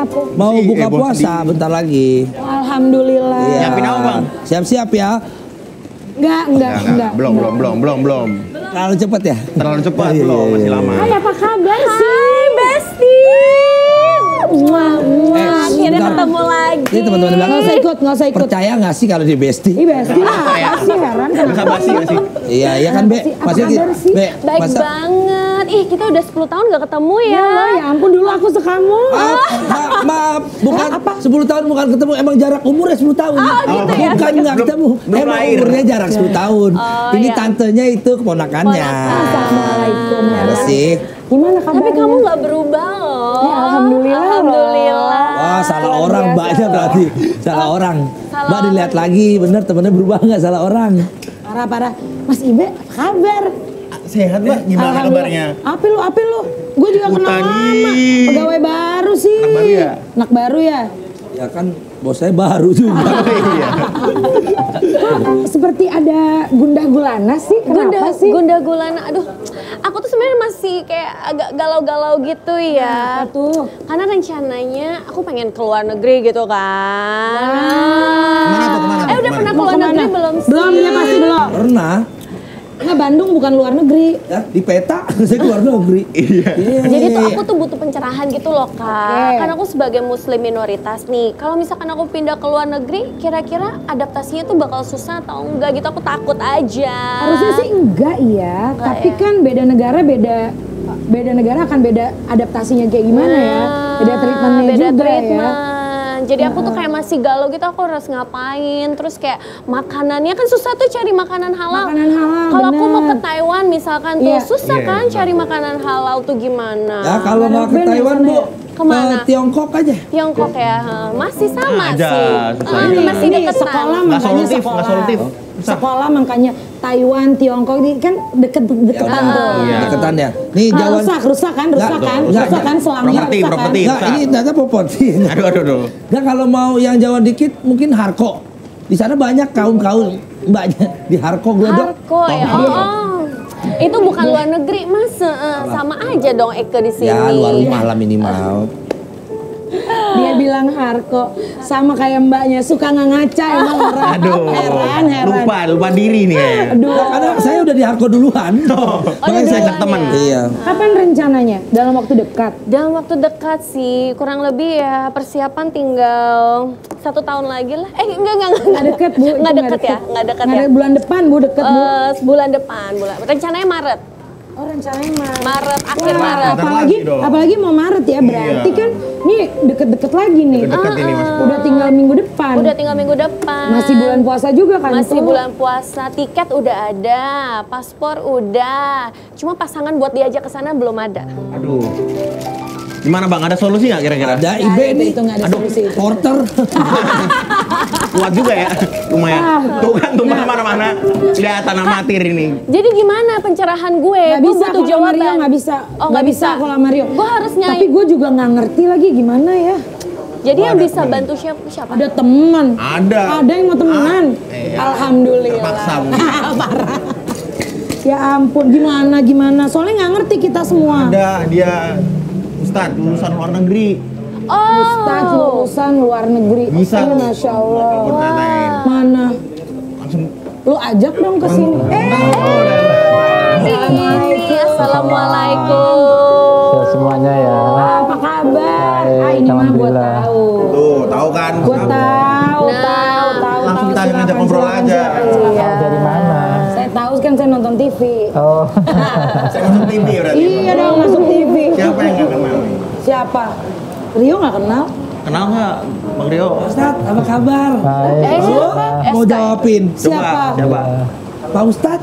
apa? Mau buka puasa bentar lagi. Alhamdulillah. Iya. Siapin apa, Bang? Siap-siap ya. Enggak. Belum. Terlalu cepet ya? Terlalu cepat, Iya, belum, iya, masih iya. lama. Hai, apa kabar sih? Hai Besti. Akhirnya bentar. ketemu lagi. Ini teman-teman bilang, Nggak usah ikut. percaya nggak sih kalau di Besti? Ih, Besti lah, pasti heran Bisa basi nggak sih? Iya kan Be? Apa Masih kabar sih? Be, Baik masa banget. Ih, kita udah 10 tahun gak ketemu ya. Ya Allah, ya ampun dulu aku sekamu. maaf, bukan 10 tahun bukan ketemu, emang jarak umurnya 10 tahun. gitu ya? Bukan nggak Belum- ketemu, belum emang lahir. umurnya jarak 10 tahun. Ini iya. tantenya itu keponakannya. Assalamualaikum. Ada sih. Gimana kabarnya? Tapi kamu gak berubah loh. Ya, alhamdulillah. Alhamdulillah. Wah, salah Luar orang biasa. mbaknya berarti. Salah orang. salah Mbak dilihat orang. lagi, bener temennya berubah nggak salah orang. Parah. Mas Ibe, apa kabar? Sehat, Mbak. Gimana kabarnya? Apa lu? Gue juga kenal Utani. lama. Pegawai baru sih. Anak baru ya? Anak baru ya? Ya kan bos saya baru juga. Iya. Seperti ada gundah gulana sih. Kenapa sih? Gunda gulana. Aduh, aku tuh sebenarnya masih kayak agak galau-galau gitu ya. Apa tuh? Karena rencananya aku pengen ke luar negeri gitu kan. Kemana tuh, kemana tuh, Udah kemana? pernah ke Mau luar kemana? negeri belum sih? Belum, ya pasti belum. Pernah. Enggak, Bandung bukan luar negeri. Ya, di peta saya keluar negeri. Iya. Jadi tuh aku tuh butuh pencerahan gitu loh Kak. Oke. Karena aku sebagai muslim minoritas nih. Kalau misalkan aku pindah ke luar negeri, kira-kira adaptasinya tuh bakal susah atau enggak gitu. Aku takut aja. Harusnya sih enggak ya. Enggak Tapi ya. kan beda negara akan beda adaptasinya kayak gimana ya. Beda treatmentnya beda juga treatment. ya. Jadi aku tuh kayak masih galau gitu, aku harus ngapain. Terus kayak makanannya kan susah tuh cari makanan halal. Makanan halal, Kalau aku mau ke bener. Taiwan misalkan tuh Iya. susah Iya, kan bener. cari makanan halal tuh gimana. Ya kalau nggak ke Ben, Taiwan yang Bu, sana Kemana? ke Tiongkok aja. Tiongkok ya, masih sama Ada, sih. susah Ah, ini. masih Ini deketan. sekolah Nggak makanya solutif, sekolah. nggak solutif. Susah. Sekolah makanya Taiwan, Tiongkok ini kan deket-deketan tuh. Iya. Deketan ya. Nih Ah, Jawan. rusak kan Enggak, selangnya properti, rusak kan. properti. Enggak, ini ternyata properti. Aduh. Nah kalau mau yang Jawa dikit mungkin Harko. Di sana banyak kaum-kaum mbaknya di Harko Glodok. Harko ya. Oh. Itu bukan luar negeri Mas. Sama aja dong Eke di sini. Ya luar rumah lah minimal. Dia bilang Harko sama kayak mbaknya suka nggak ngaca emang orang. Aduh. Heran. Lupa diri nih kayaknya. Aduh. Nah, karena saya udah di Harko duluan. Makanya saya ajak teman. Iya. Kapan rencananya? Dalam waktu dekat? Dalam waktu dekat sih, kurang lebih ya persiapan tinggal 1 tahun lagi lah. Enggak. Nggak deket Bu? Nggak Itu deket ya, nggak deket Nggak ya. Bulan depan Bu deket Bu. Sebulan depan, rencananya Maret. Oh rencananya Maret, akhir Wah, Maret. Bentar lagi dong. apalagi mau Maret ya berarti Iya. kan nih deket-deket lagi nih. Deket ini Mas. Udah tinggal minggu depan. Udah tinggal minggu depan. Masih bulan puasa juga kan? Masih tuh? bulan puasa, tiket udah ada, paspor udah. Cuma pasangan buat diajak ke sana belum ada. Aduh. Gimana Bang? Ada solusi nggak kira-kira? Ada Ibe nih. Itu nggak ada Aduh. solusi itu. Porter. Kuat juga ya, lumayan. Tuh kan tumpah mana-mana. Kelihatan amatir ini. Jadi gimana pencerahan gue? Nggak Gue bisa butuh kalau Mario jawaban. nggak bisa. Oh, Nggak bisa kalau Mario. Gue harus nyai. Tapi gue juga nggak ngerti lagi gimana ya. Jadi yang ada bisa temen. bantu siapa? Ada teman. Ada. Ada yang mau temenan. Iya. Alhamdulillah. Terpaksa mungkin. Parah. Ya ampun, gimana? Soalnya nggak ngerti kita semua. Ada dia Ustadz lulusan luar negeri. Oh. Ustadz lulusan luar negeri. Bisa. Oh, Masya Allah. Buat ngatain. Mana? Langsung. Lu ajak dong ke sini. Assalamualaikum. Semuanya ya. Apa kabar? Baik, Ini mah gue alhamdulillah. tahu. Tuh, tahu kan? Gue tahu. Langsung kita Silakan, ngajak ngobrol silakan, aja. silakan. Iya. Dari mana? Saya tahu kan saya nonton TV. Oh, Saya masuk TV berarti. Iya dong masuk TV. Siapa yang nggak kenal nih? Siapa? Rio nggak kenal? Kenal nggak Bang Rio? Ustaz, apa kabar? baik. Siapa? Mau jawabin. Siapa? Siapa? Pak Ustad?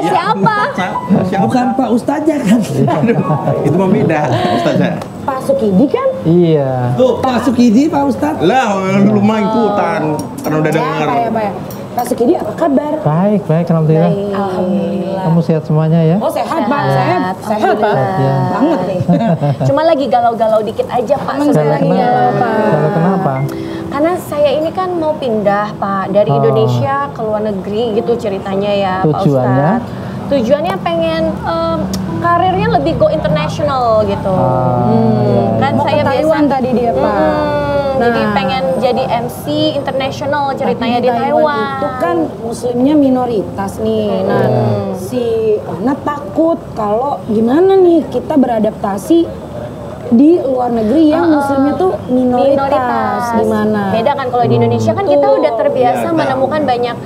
Siapa? Siapa? Bukan Pak Ustadnya kan? Aduh, itu mah beda Ustaz saya. Pak Sukidi kan? Iya. Tuh, Pak Sukidi, Pak Ustad. Lah, dulu mah ikutan karena udah dengar. Ya. Pak Sukidi apa kabar? Baik, alhamdulillah. Alhamdulillah. Kamu sehat semuanya ya? Oh sehat Pak, sehat Pak. Ya. Banget nih. Cuma lagi galau-galau dikit aja Pak Emang sebenarnya. Kalau kenapa? Karena saya ini kan mau pindah Pak dari Oh. Indonesia ke luar negeri gitu ceritanya ya Pak Tujuannya? Ustadz. tujuannya pengen karirnya lebih go international gitu. Kan Mau saya ke Taiwan biasa tadi dia, Pak. jadi Nah. pengen jadi MC international ceritanya Tapi di Taiwan. itu kan muslimnya minoritas nih. Nah, si Ona takut kalau gimana nih kita beradaptasi di luar negeri yang muslimnya tuh minoritas. Gimana? Beda kan kalau di Indonesia kan kita Betul. udah terbiasa menemukan banyak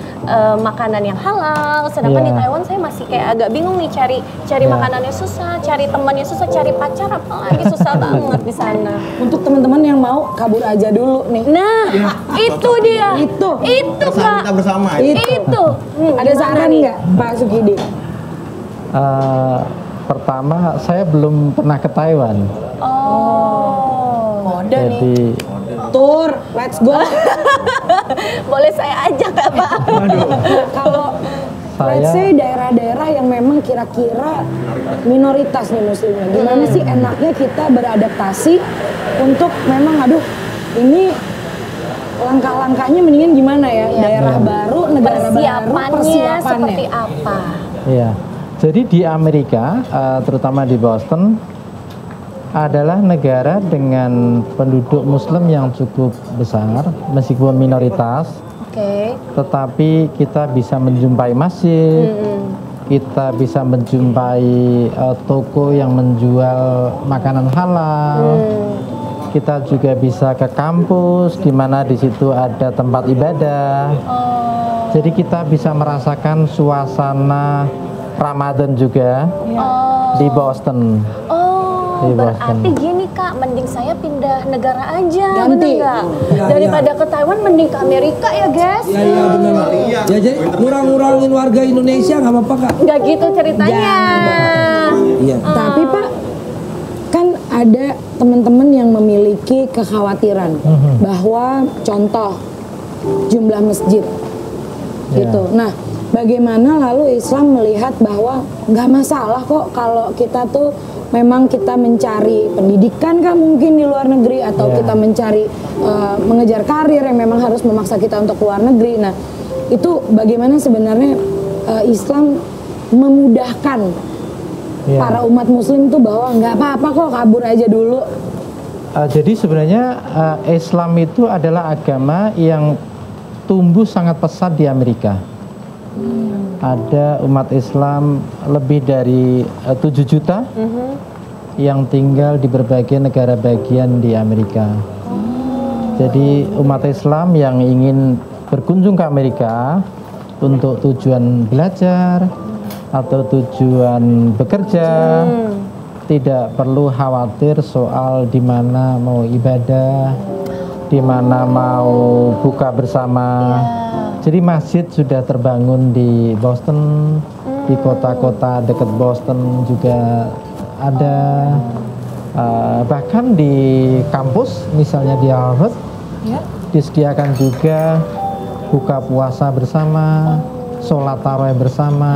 makanan yang halal, sedangkan di Taiwan saya masih kayak agak bingung nih cari makanannya susah, cari temannya susah, cari pacar apalagi susah banget di sana. Untuk teman-teman yang mau kabur aja dulu nih. Nah, itu dia. Itu. Itu Kesan Kak. kita bersama. Itu. Ada Gimana saran nih? nggak, Pak Sukidi? Pertama, saya belum pernah ke Taiwan. Oh. Jadi Tur, let's go. Boleh saya ajak nggak Pak? Kalau let's say daerah-daerah yang memang kira-kira minoritas nih muslimnya, gimana sih enaknya kita beradaptasi untuk memang ini langkah-langkahnya mendingan gimana ya? Daerah baru, negara baru, Persiapannya seperti apa? ya, jadi di Amerika, terutama di Boston, adalah negara dengan penduduk Muslim yang cukup besar, meskipun minoritas. Oke. Tetapi kita bisa menjumpai masjid, kita bisa menjumpai toko yang menjual makanan halal. Kita juga bisa ke kampus, di mana di situ ada tempat ibadah. Jadi kita bisa merasakan suasana Ramadan juga di Boston. Di Boston. Berarti gini Kak, mending saya pindah negara aja, Ganti. bener nggak? Ya, Daripada ke Taiwan, mending ke Amerika ya guys. Iya benar. Ya jadi ngurang-ngurangin warga Indonesia nggak apa-apa Kak. Nggak gitu ceritanya. Iya. Tapi Pak, kan ada teman-teman yang memiliki kekhawatiran bahwa contoh jumlah masjid gitu. Nah, bagaimana lalu Islam melihat bahwa nggak masalah kok kalau kita tuh memang kita mencari pendidikan kan mungkin di luar negeri atau kita mencari mengejar karir yang memang harus memaksa kita untuk luar negeri. Nah, itu bagaimana sebenarnya Islam memudahkan para umat muslim tuh bahwa nggak apa-apa kok kabur aja dulu. Jadi sebenarnya Islam itu adalah agama yang tumbuh sangat pesat di Amerika. Ada umat Islam lebih dari 7 juta yang tinggal di berbagai negara bagian di Amerika. Jadi umat Islam yang ingin berkunjung ke Amerika untuk tujuan belajar atau tujuan bekerja tidak perlu khawatir soal di mana mau ibadah, di mana mau buka bersama. Jadi masjid sudah terbangun di Boston, di kota-kota dekat Boston juga ada. Bahkan di kampus, misalnya di Harvard, disediakan juga buka puasa bersama, sholat tarawih bersama,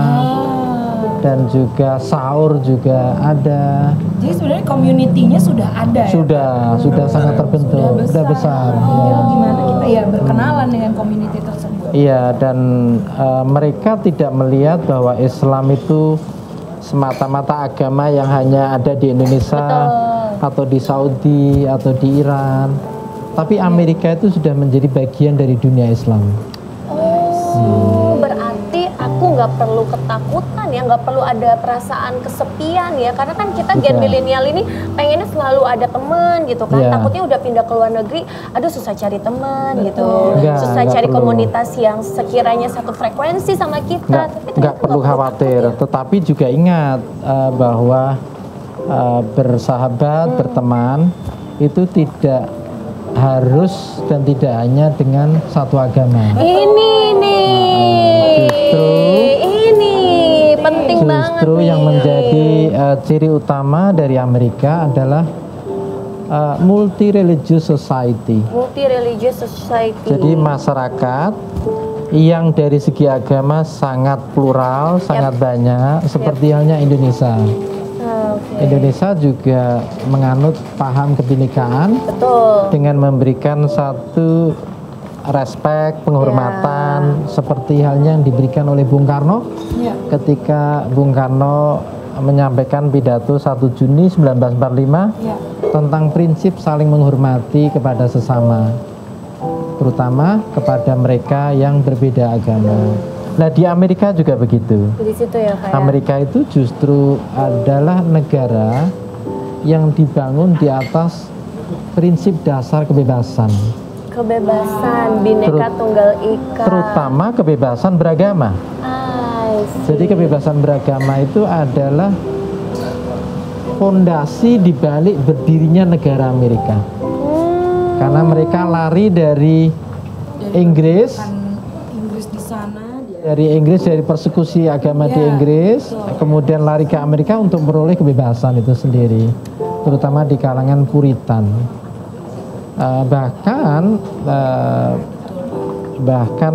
dan juga sahur juga ada. Jadi sebenarnya community-nya sudah ada ya? Sudah sangat terbentuk, sudah besar. Tinggal gimana kita ya berkenalan dengan community tersebut. Iya, dan mereka tidak melihat bahwa Islam itu semata-mata agama yang hanya ada di Indonesia atau di Saudi atau di Iran. Tapi Amerika itu sudah menjadi bagian dari dunia Islam. Berarti aku nggak perlu ketakutan ya, nggak perlu ada perasaan kesepian ya, karena kan kita gen milenial ini pengennya selalu ada teman gitu kan. Iya. Takutnya udah pindah ke luar negeri, aduh susah cari teman gitu, susah Nggak cari perlu. komunitas yang sekiranya satu frekuensi sama kita. Tapi Nggak perlu khawatir, tetapi juga ingat bahwa bersahabat, berteman itu tidak harus dan tidak hanya dengan satu agama. Ini nih, ini penting banget. Justru nih. yang menjadi ciri utama dari Amerika adalah multi-religious society. Multi-religious society. Jadi masyarakat yang dari segi agama sangat plural, sangat banyak, seperti halnya Indonesia. Indonesia juga menganut paham kebinekaan Betul. dengan memberikan satu respect, penghormatan seperti halnya yang diberikan oleh Bung Karno ketika Bung Karno menyampaikan pidato 1 Juni 1945 tentang prinsip saling menghormati kepada sesama, terutama kepada mereka yang berbeda agama. Nah, di Amerika juga begitu. Di situ ya, Pak. Amerika itu justru adalah negara yang dibangun di atas prinsip dasar kebebasan. Kebebasan, Bhinneka Tunggal Ika. Terutama kebebasan beragama. Jadi kebebasan beragama itu adalah fondasi dibalik berdirinya negara Amerika. Karena mereka lari dari Inggris di sana. Dari persekusi agama di Inggris, kemudian lari ke Amerika untuk memperoleh kebebasan itu sendiri, terutama di kalangan Puritan. Bahkan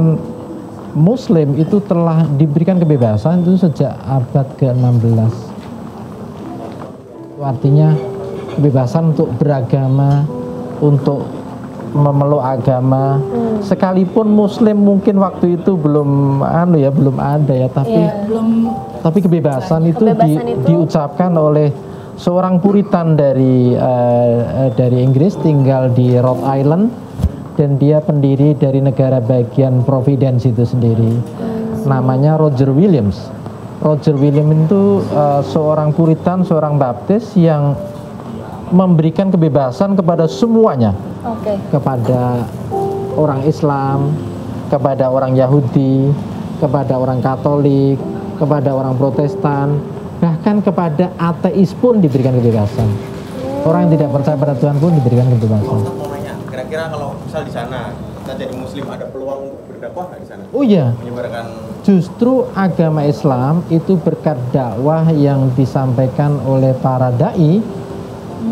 Muslim itu telah diberikan kebebasan itu sejak abad ke-16. Artinya kebebasan untuk beragama, untuk memeluk agama, sekalipun Muslim mungkin waktu itu belum ada ya, tapi kebebasan itu diucapkan oleh seorang Puritan dari Inggris, tinggal di Rhode Island, dan dia pendiri dari negara bagian Providence itu sendiri. Namanya Roger Williams. Roger Williams itu seorang Puritan, seorang Baptis yang memberikan kebebasan kepada semuanya. Kepada orang Islam, kepada orang Yahudi, kepada orang Katolik, kepada orang Protestan, bahkan kepada ateis pun diberikan kebebasan. Orang yang tidak percaya pada Tuhan pun diberikan kebebasan. Kira-kira kalau misal di sana kita jadi Muslim, ada peluang untuk berdakwah nggak di sana? Oh iya. Menyebarkan. Justru agama Islam itu berkat dakwah yang disampaikan oleh para dai,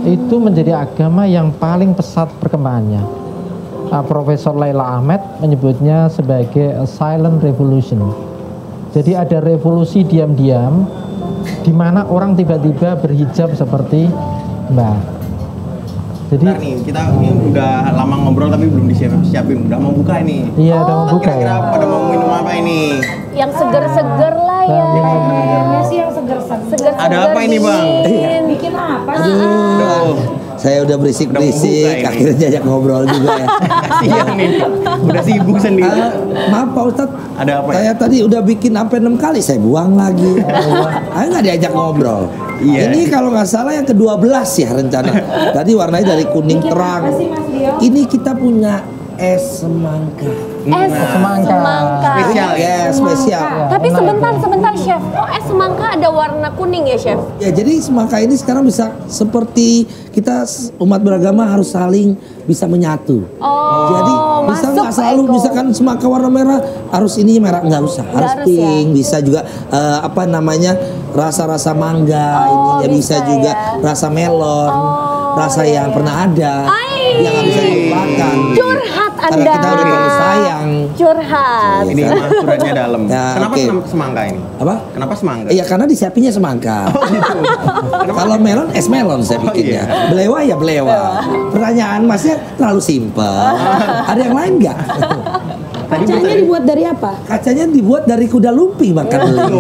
itu menjadi agama yang paling pesat perkembangannya. Profesor Laila Ahmed menyebutnya sebagai a silent revolution. Jadi ada revolusi diam-diam di mana orang tiba-tiba berhijab seperti Mbak. Jadi nih, kita ini udah lama ngobrol tapi belum disiapin. Udah mau buka ini. Iya, udah mau buka kira-kira ya. pada mau minum apa ini? Yang seger-seger lah ya. Yang seger-seger. Ada apa ini, Bang? Bikin apa sih? Aduh. Saya udah berisik-berisik, Udah mau buka akhirnya diajak ngobrol juga ya. Kasihan nih. Udah sibuk sendiri. Maaf Pak Ustadz, Ada apa ya? saya tadi udah bikin sampai 6 kali, saya buang lagi. Saya nggak diajak ngobrol. Iya. Ini kalau nggak salah yang ke-12 ya rencana. Tadi warnanya dari kuning terang. Ini kita punya es semangka. semangka. Spesial ya? Ya, spesial. Tapi sebentar Chef. Kok es semangka ada warna kuning ya, Chef? Ya, jadi semangka ini sekarang bisa seperti kita umat beragama harus saling bisa menyatu. Jadi bisa masuk, nggak selalu Eko. misalkan semangka warna merah harus ini merah, nggak usah, harus harus pink. Bisa juga apa namanya rasa-rasa mangga, ininya bisa bisa juga ya. rasa melon, rasa yang pernah ada, yang nggak bisa dilupakan. Curhat Karena Anda. kita udah terlalu sayang. Curhat. Ini mah suratnya dalam. Ya, Kenapa oke. semangka ini? Apa? Kenapa semangka? Iya karena disiapinnya semangka. Kalau melon es melon saya bikinnya. Belewa ya belewa. Pertanyaan masnya terlalu simpel. Ada yang lain nggak? Kacanya dibuat dari apa? Kacanya dibuat dari kuda lumping makan beli.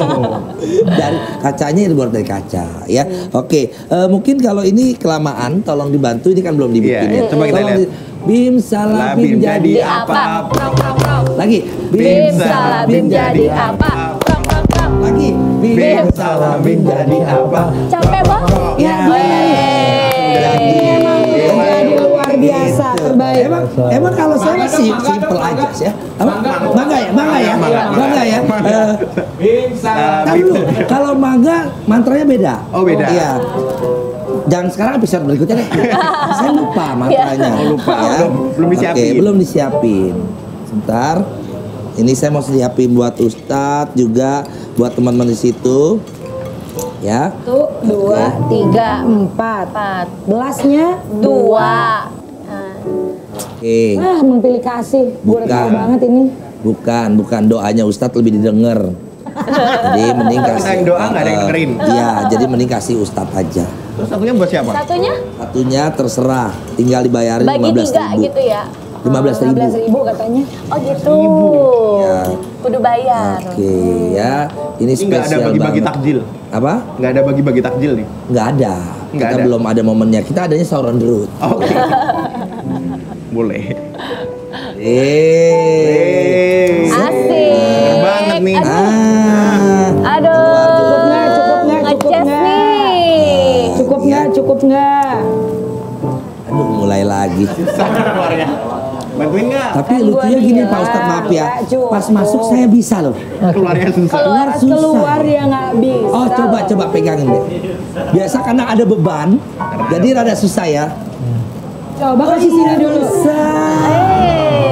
Dari kacanya dibuat dari kaca ya. Oke, mungkin kalau ini kelamaan tolong dibantu, ini kan belum dibikin Iya, ya. coba kita Tolong lihat. Bim salah bim jadi apa? lagi. Bim salah bim jadi apa? Lagi. Bim salah bim jadi apa? Capek bang? Ya. Jadi luar biasa, terbaik. Emang kalau saya masih simple aja sih ya. Apa? Mangga ya, mangga ya, mangga ya. Tapi dulu, kalau mangga mantranya beda. Oh, beda. Iya. Jangan sekarang episode berikutnya deh. Saya lupa mantranya. Oh, lupa. Ya. Belum disiapin. Oke, belum disiapin. Sebentar. Ini saya mau siapin buat Ustadz juga, buat teman-teman di situ. Ya. 1, 2, 3, 4. Gelasnya 2. Oke. Mempilih kasih. Gue udah tahu Bukan. banget ini. Bukan doanya Ustadz lebih didengar. Jadi mending Kita kasih yang doa nggak ada yang dengerin. Iya, jadi mending kasih Ustadz aja. Terus satunya buat siapa? Satunya Satunya terserah, tinggal dibayarin bagi 15.000. 3 gitu ya. 15.000. katanya. Oh gitu. Ya. Kudu bayar. Oke ya, ini Ini nggak ada spesial bagi-bagi banget. takjil. Apa? Nggak ada bagi-bagi takjil nih. Nggak ada. Nggak Kita ada. belum ada momennya. Kita adanya sahur on the road. Oke. Boleh. Asik. Bener banget nih. Aduh. Cukup nggak? Ngeces nih. Cukup nggak? Aduh, mulai lagi. Keluarga. Bantuin nggak? Tapi Kan lucunya gua gini bilang, Pak Ustadz, maaf ya. nggak cukup. Pas masuk saya bisa loh. Keluarnya susah. Keluar susah. Keluar ya nggak bisa. Oh, coba pegangin deh. Biasa karena ada beban, jadi rada susah ya. Coba kasih sini dulu. Bisa.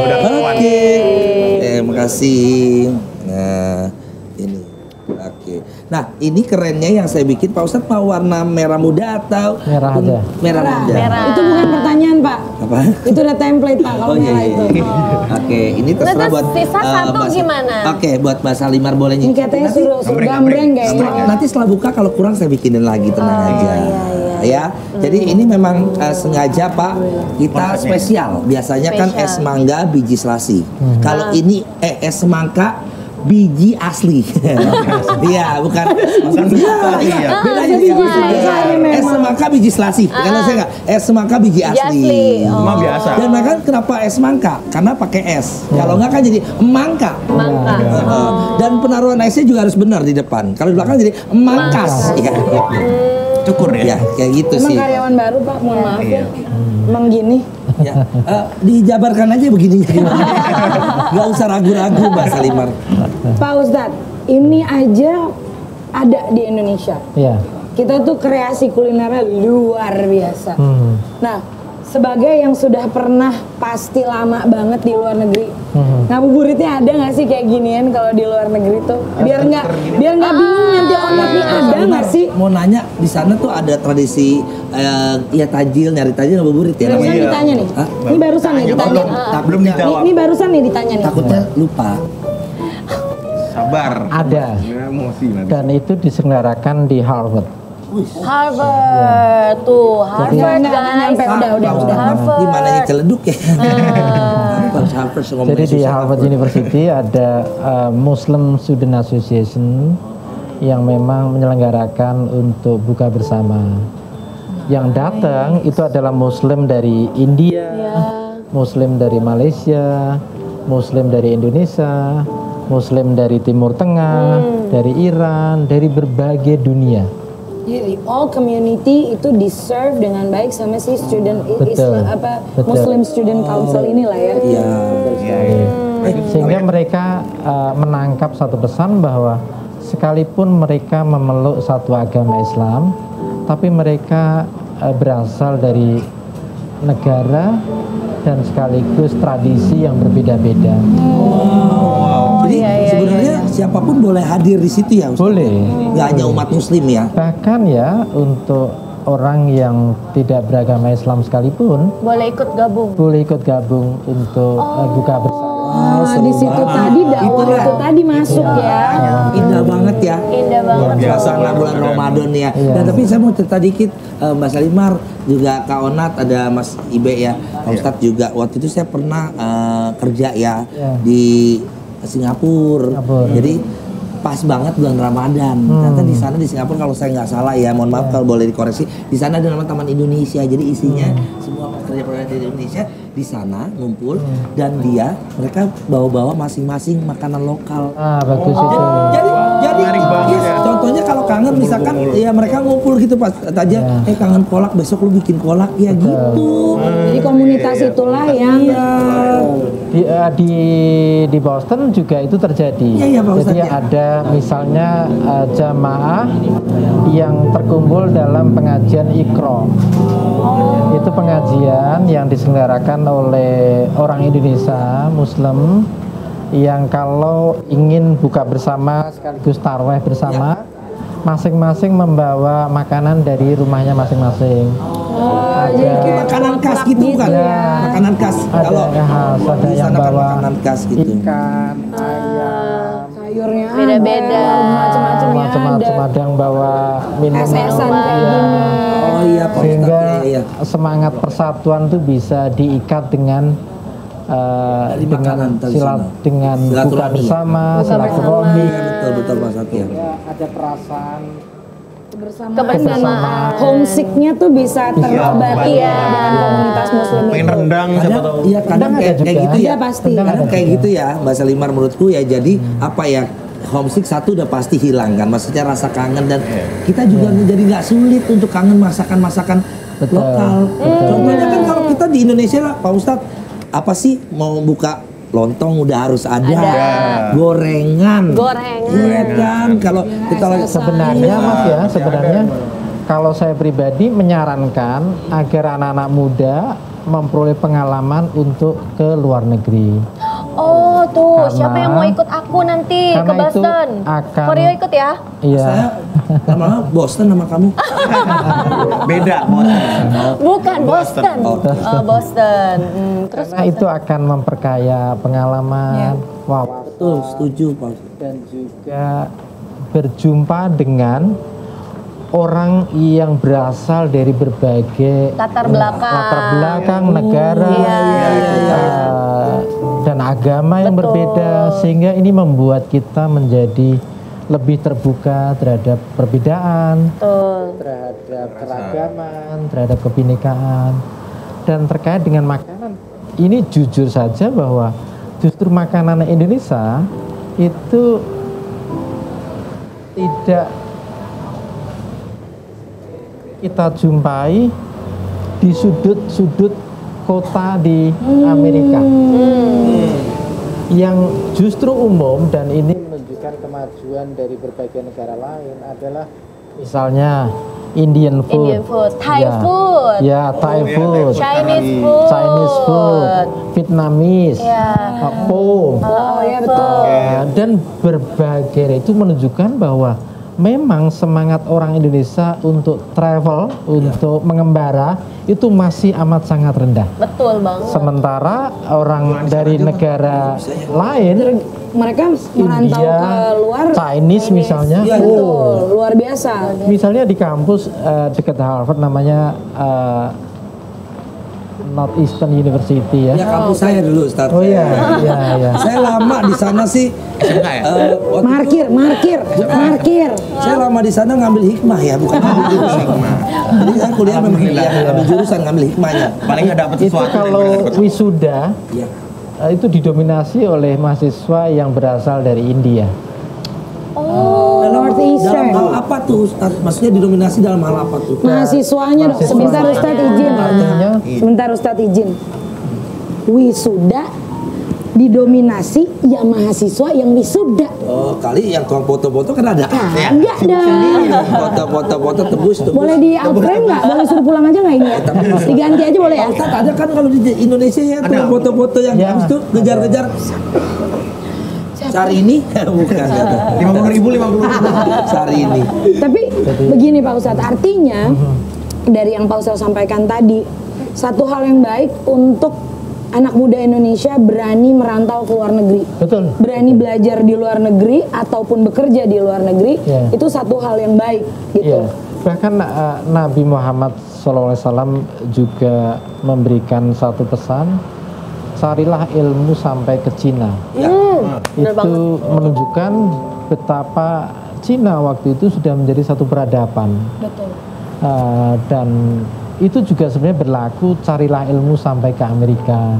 Udah kuat. Oke. Makasih. Nah, ini. Oke. Nah, ini kerennya yang saya bikin Pak Ustadz mau warna merah muda atau Merah aja. Merah muda. Merah. Itu bukan pertanyaan, Pak. Apa? Itu udah template, Pak, kalau Oh iya, merah iya. itu. Oke, ini terserah Terus buat sisa satu Mbak gimana? Oke, buat Mbak Salimar boleh Ini katanya suruh gambreng kayaknya. Nanti setelah buka kalau kurang saya bikinin lagi, tenang aja. Ya, jadi ini memang sengaja Pak kita spesial. Biasanya kan es mangga biji selasi. Kalau ini es semangka biji asli. Iya, bukan. Iya, bedanya biji gitu. selasi. Es semangka biji selasi. Kalau saya nggak, es semangka biji asli. Asli. Cuma biasa. Dan kan kenapa es mangka? Karena pakai es. Kalau nggak kan jadi emangka. Mangka. Dan penaruhan esnya juga harus benar di depan. Kalau di belakang jadi emangkas. Ya. Cukur ya. Ya, kayak gitu Emang sih. karyawan baru, Pak, mohon maaf ya. Iya. Emang gini. Ya, dijabarkan aja begini. Nggak usah ragu-ragu Mbak Salimar. Pak Ustadz, ini aja ada di Indonesia. Iya. Kita tuh kreasi kulinernya luar biasa. Hmm. Nah, sebagai yang sudah pernah pasti lama banget di luar negeri, ngabuburitnya ada nggak sih kayak ginian kalau di luar negeri tuh? Biar nggak bingung nanti otaknya ada nggak sih? Mau nanya di sana tuh ada tradisi ya tajil, nyari tajil ngabuburit ya Barusan namanya. ditanya nih. Hah? Ini barusan nih ditanya. Belum dijawab. Ini barusan nih ditanya nih. Takutnya lupa. Sabar. Ada. Emosi nanti. Dan itu diselenggarakan di Harvard. Harvard tuh, Harvard Nggak guys. nyampe, udah. Harvard. Gimana nya celeduk ya? Harvard Jadi di Harvard University ada Muslim Student Association yang memang menyelenggarakan untuk buka bersama. Yang datang itu adalah Muslim dari India, Muslim dari Malaysia, Muslim dari Indonesia, Muslim dari Timur Tengah, dari Iran, dari berbagai dunia. Jadi all community itu di-serve dengan baik sama si student Betul. Muslim Student Council inilah ya. Iya. Sehingga mereka menangkap satu pesan bahwa sekalipun mereka memeluk satu agama Islam, tapi mereka berasal dari negara dan sekaligus tradisi yang berbeda-beda. Jadi sebenarnya siapapun boleh hadir di situ ya Ustaz? Boleh. Nggak hanya umat muslim ya? Bahkan ya untuk orang yang tidak beragama Islam sekalipun Boleh ikut gabung. boleh ikut gabung untuk buka bersama. Nah, di situ tadi dakwah itu tadi masuk ya. Indah banget ya. Indah banget. Suasana bulan Ramadan ya. Dan tapi saya mau cerita dikit, Mbak Salimar juga Kak Onat, ada Mas Ibe ya, Pak Ustadz juga. Waktu itu saya pernah kerja ya di Singapura. Jadi pas banget bulan Ramadan. Ternyata di sana di Singapura kalau saya nggak salah ya, mohon maaf kalau boleh dikoreksi. Di sana ada namanya Taman Indonesia. Jadi isinya semua pekerja-pekerja dari Indonesia di sana ngumpul dan mereka bawa-bawa masing-masing makanan lokal. Bagus itu. Jadi contohnya kalau kangen misalkan ya mereka ngumpul gitu pas aja kangen kolak besok lu bikin kolak ya gitu. Jadi komunitas itulah yang Di Boston juga itu terjadi. Iya, Pak Ustadz, Jadi ya. ada misalnya jamaah yang terkumpul dalam pengajian Iqra. Itu pengajian yang diselenggarakan oleh orang Indonesia Muslim yang kalau ingin buka bersama sekaligus tarawih bersama, masing-masing membawa makanan dari rumahnya masing-masing. Jadi makanan khas gitu kan? Makanan khas. Ada Kalau yang khas, ada di yang sana kan bawa makanan khas gitu. ikan, ayam, sayurnya Beda-beda. macam-macamnya ada. macam-macam, ada yang bawa minuman. Es-esan kayak Iya. gini. Oh iya Pak Sehingga Ustadz, iya. semangat persatuan tuh bisa diikat dengan Dari dengan makanan tradisional. dengan buka Silaturahmi. bersama, Buka silaturahmi. Iya, betul Mas Satya. Ada perasaan Kebersamaan. Homesicknya tuh bisa terobati Iya. dengan komunitas muslim Pengen itu. rendang siapa Kadang, tahu. iya kadang Rendang kayak ada juga. gitu ya. Ada pasti. Kadang kayak gitu ya, Mbak Salimar menurutku ya. Jadi apa ya? Homesick satu udah pasti hilang kan, maksudnya rasa kangen dan kita juga jadi nggak sulit untuk kangen masakan-masakan Betul, lokal. Contohnya kan kalau kita di Indonesia lah, Pak Ustadz, apa sih mau buka lontong udah harus ada, gorengan, iya kan? Kalau kita lagi sebenarnya Mas ya, sebenarnya kalau saya pribadi menyarankan agar anak-anak muda memperoleh pengalaman untuk ke luar negeri. Oh tuh, Karena- siapa yang mau ikut aku nanti ke karena itu Boston? akan- Korea ikut ya? Iya. saya lama-lama Boston sama kamu. Beda, Bos. Bukan Boston. Oh. Boston. Terus Karena itu akan memperkaya pengalaman, wawasan, Betul, setuju Pak Ustadz. dan juga berjumpa dengan orang yang berasal dari berbagai latar belakang. negara dan agama yang Betul. berbeda, sehingga ini membuat kita menjadi lebih terbuka terhadap perbedaan, Betul. terhadap keragaman, terhadap kebinekaan. Dan terkait dengan makanan, ini jujur saja bahwa justru makanan Indonesia itu tidak kita jumpai di sudut-sudut kota di Amerika. Yang justru umum dan ini menunjukkan kemajuan dari berbagai negara lain adalah misalnya Indian food, Indian food, Thai Ya. food, Ya, Thai food, Chinese food, Chinese food, Vietnamese, Ya. Po, Oh ya betul. dan berbagai itu menunjukkan bahwa memang semangat orang Indonesia untuk travel, untuk mengembara itu masih amat sangat rendah. Betul banget. Sementara orang dari negara lain, Mereka merantau India, ke luar. Chinese misalnya, Iya, Betul, luar biasa. misalnya di kampus dekat Harvard namanya Northeastern University Ya ya. kampus saya dulu Ustadz. Oh iya, iya, iya. Saya lama di sana sih. Waktu itu Markir. saya lama di sana ngambil hikmah ya, bukan ngambil jurusan. Jadi saya kuliah memang ngambil jurusan, ngambil hikmahnya. Paling nggak dapet Itu sesuatu. kalau wisuda Iya. itu didominasi oleh mahasiswa yang berasal dari India. Northeastern. Dalam hal apa tuh Ustadz? Maksudnya didominasi dalam hal apa tuh? Mahasiswanya dong. Sebentar Ustadz izin. Artinya Sebentar Ustadz izin. Wisuda didominasi ya mahasiswa yang wisuda. Oh, kali yang tukang foto-foto kan ada. Enggak dong. Foto-foto tebus. Boleh di upgrade nggak? Boleh suruh pulang aja nggak ini ya? Diganti aja boleh ya? Ustadz ada kan kalau di Indonesia ya tukang foto-foto yang Ya. habis itu ngejar-ngejar. Cari ini bukan. 50.000. Cari ini. Tapi begini Pak Ustadz, artinya dari yang Pak Ustadz sampaikan tadi, satu hal yang baik untuk anak muda Indonesia berani merantau ke luar negeri. betul. Berani belajar di luar negeri ataupun bekerja di luar negeri, Ya. itu satu hal yang baik gitu. Iya. Bahkan Nabi Muhammad SAW juga memberikan satu pesan, carilah ilmu sampai ke Cina. Bener banget. Itu menunjukkan betapa Cina waktu itu sudah menjadi satu peradaban. Betul. Dan itu juga sebenarnya berlaku, carilah ilmu sampai ke Amerika,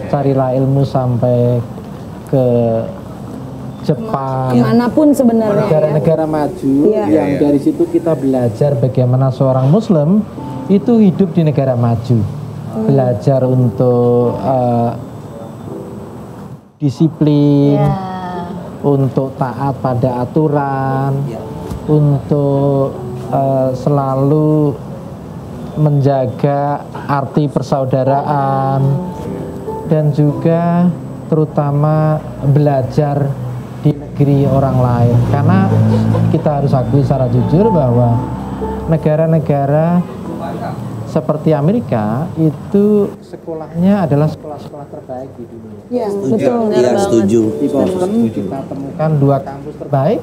carilah ilmu sampai ke Jepang, Kemanapun sebenarnya ya. negara-negara maju Iya. yang dari situ kita belajar bagaimana seorang Muslim itu hidup di negara maju, belajar untuk disiplin, Ya. untuk taat pada aturan, untuk selalu menjaga arti persaudaraan, dan juga terutama belajar di negeri orang lain. Karena kita harus akui secara jujur bahwa negara-negara seperti Amerika itu sekolahnya adalah sekolah-sekolah terbaik di dunia. Iya, betul. Iya, setuju. Di Boston kita temukan dua kampus terbaik,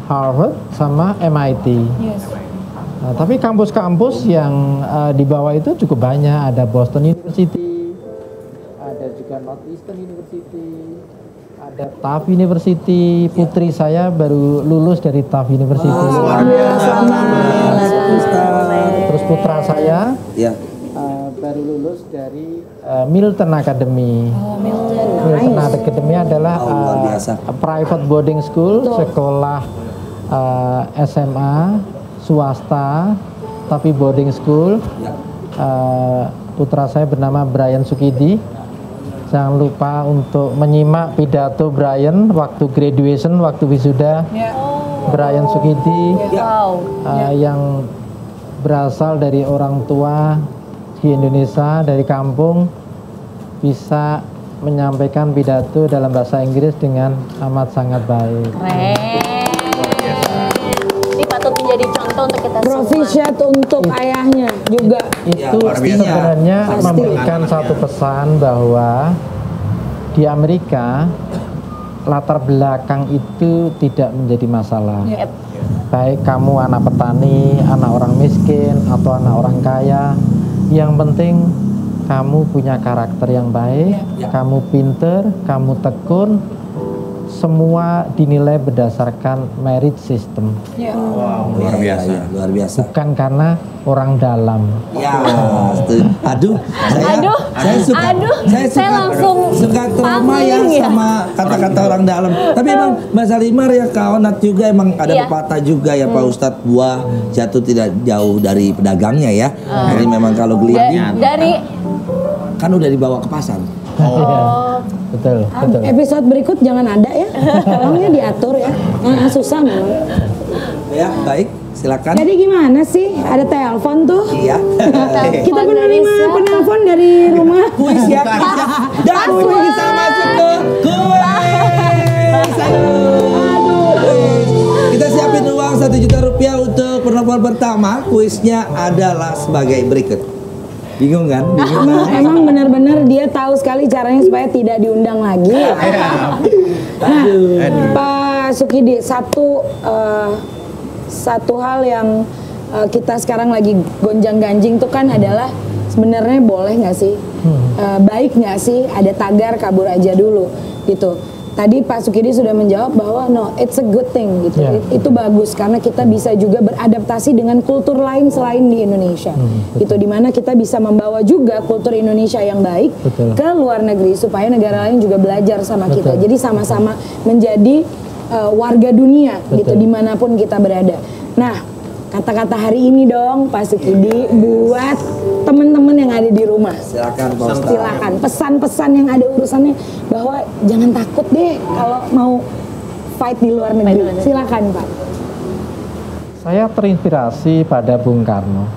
Harvard sama MIT. Nah, tapi kampus-kampus yang di bawah itu cukup banyak. Ada Boston University, ada juga Eastern University, ada Tufts University. Putri saya baru lulus dari Tufts University. Terus putra saya baru lulus dari Milton Academy. Milton Academy adalah private boarding school, sekolah SMA swasta tapi boarding school. Putra saya bernama Brian Sukidi. Jangan lupa untuk menyimak pidato Brian waktu graduation, waktu wisuda. Brian Sukidi yang berasal dari orang tua di Indonesia, dari kampung, bisa menyampaikan pidato dalam bahasa Inggris dengan amat sangat baik. Ini patut menjadi contoh untuk kita semua. Profisiat untuk ayahnya juga. Itu sebenarnya memberikan satu pesan bahwa di Amerika latar belakang itu tidak menjadi masalah. Baik kamu anak petani, anak orang miskin, atau anak orang kaya, yang penting kamu punya karakter yang baik, kamu pinter, kamu tekun, semua dinilai berdasarkan merit system. Wow, luar biasa. Luar biasa. Bukan karena orang dalam. Saya langsung trauma ya sama kata-kata orang dalam. Tapi emang Mbak Salimar ya, Kak Onat juga emang ada pepatah juga ya Pak Ustadz, buah jatuh tidak jauh dari pedagangnya ya. Jadi memang kalau gelinding kan udah dibawa ke pasar. Betul. Episode berikut jangan ada ya. Tolong ya diatur ya. Susah memang. Ya, baik. Silakan. Jadi gimana sih? Ada telepon tuh. Iya. Kita menerima penelpon dari rumah. Kuis ya. Dan kita masuk ke kuis. Kita siapin uang 1 juta rupiah untuk penelpon pertama. Kuisnya adalah sebagai berikut. Bingung kan? Emang benar-benar dia tahu sekali caranya supaya tidak diundang lagi. Nah, Pak Sukidi, satu hal yang kita sekarang lagi gonjang-ganjing tuh kan adalah sebenarnya boleh nggak sih, baik nggak sih ada tagar kabur aja dulu gitu. Tadi Pak Sukidi sudah menjawab bahwa no, it's a good thing gitu. Itu bagus karena kita bisa juga beradaptasi dengan kultur lain selain di Indonesia. Gitu, dimana kita bisa membawa juga kultur Indonesia yang baik ke luar negeri supaya negara lain juga belajar sama kita. Jadi sama-sama menjadi warga dunia gitu dimanapun kita berada. Nah, kata-kata hari ini dong Pak Sukidi buat teman-teman yang ada di rumah. Silakan Pak Ustadz. Silakan pesan-pesan yang ada urusannya bahwa jangan takut deh kalau mau fight di luar negeri. Silakan Pak. Saya terinspirasi pada Bung Karno.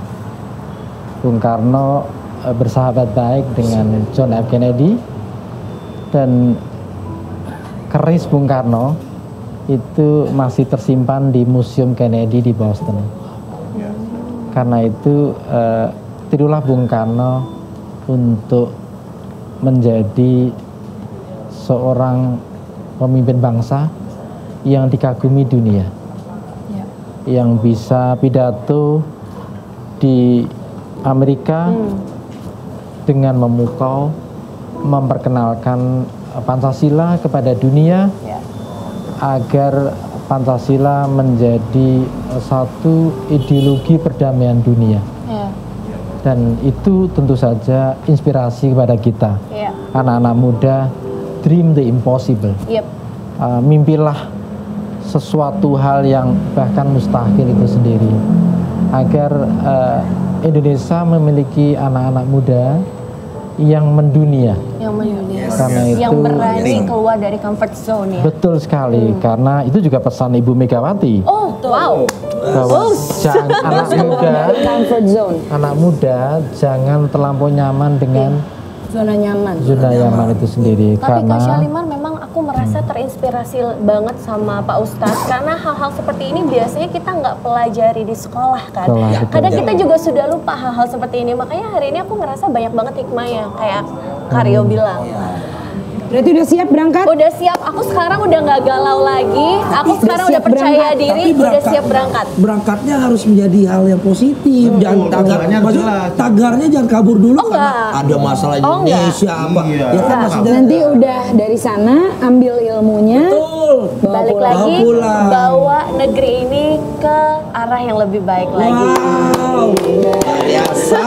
Bung Karno bersahabat baik dengan John F. Kennedy, dan keris Bung Karno itu masih tersimpan di Museum Kennedy di Boston. Karena itu tirulah Bung Karno untuk menjadi seorang pemimpin bangsa yang dikagumi dunia, yang bisa pidato di Amerika dengan memukau, memperkenalkan Pancasila kepada dunia agar Pancasila menjadi satu ideologi perdamaian dunia. Dan itu tentu saja inspirasi kepada kita, anak-anak muda. Dream the impossible. Mimpilah sesuatu hal yang bahkan mustahil itu sendiri, agar Indonesia memiliki anak-anak muda yang mendunia. Karena itu yang berani keluar dari comfort zone ya. Betul sekali, karena itu juga pesan Ibu Megawati. Bahwa anak muda, anak muda jangan terlampau nyaman dengan zona nyaman. Zona nyaman itu sendiri. Tapi karena Kak Salimar, memang aku merasa terinspirasi banget sama Pak Ustadz karena hal-hal seperti ini biasanya kita nggak pelajari di sekolah kan. Kadang kita juga sudah lupa hal-hal seperti ini. Makanya hari ini aku ngerasa banyak banget hikmah yang kayak Karyo bilang. Berarti udah siap berangkat? Udah siap, aku sekarang udah nggak galau lagi. Aku sekarang udah siap percaya berangkat. diri, udah siap berangkat. Berangkatnya harus menjadi hal yang positif, jangan tagar. tujuannya harus Maksudnya jelas. tagarnya jangan kabur dulu Oh, karena enggak. ada masalah Oh, Indonesia apa. Iya. Ya kan maksudnya. Nanti udah dari sana ambil ilmunya, Betul. Balik pulang. lagi, pulang. bawa negeri ini ke arah yang lebih baik lagi. Wow, luar biasa.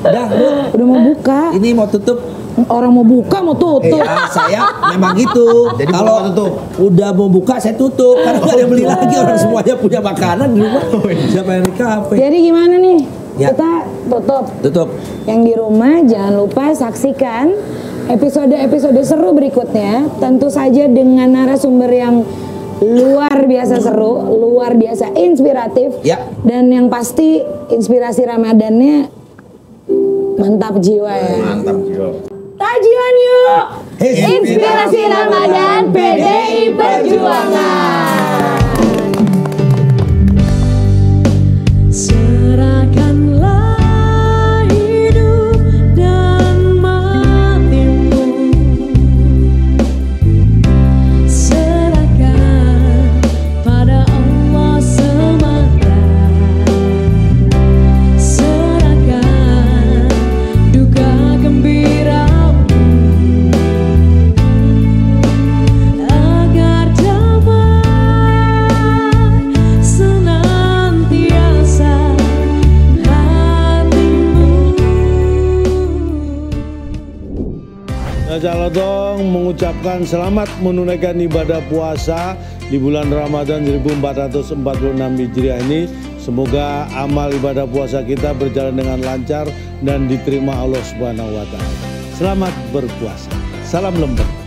Dah, Bu. Udah mau buka. Ini mau tutup. Orang mau buka mau tutup. Ya, saya memang gitu. Jadi Kalau buka tutup. udah mau buka saya tutup karena nggak ada yang beli lagi, orang semuanya punya makanan di rumah. Siapa yang di kafe? Jadi gimana nih? Ya. Kita tutup. Tutup. Yang di rumah jangan lupa saksikan episode-episode seru berikutnya. Tentu saja dengan narasumber yang luar biasa seru, luar biasa inspiratif. Ya. Dan yang pasti inspirasi Ramadannya mantap jiwa ya. Mantap, Jo. Tajian yuk! Inspirasi Ramadan PDI Perjuangan. Serahkanlah hidup dan matimu, serahkan pada Allah semata, serahkan duka gembiramu agar damai senantiasa hatimu. Jalodong mengucapkan selamat menunaikan ibadah puasa di bulan Ramadan 1446 Hijriah ini. Semoga amal ibadah puasa kita berjalan dengan lancar dan diterima Allah Subhanahu wa taala. Selamat berpuasa. Salam lembut.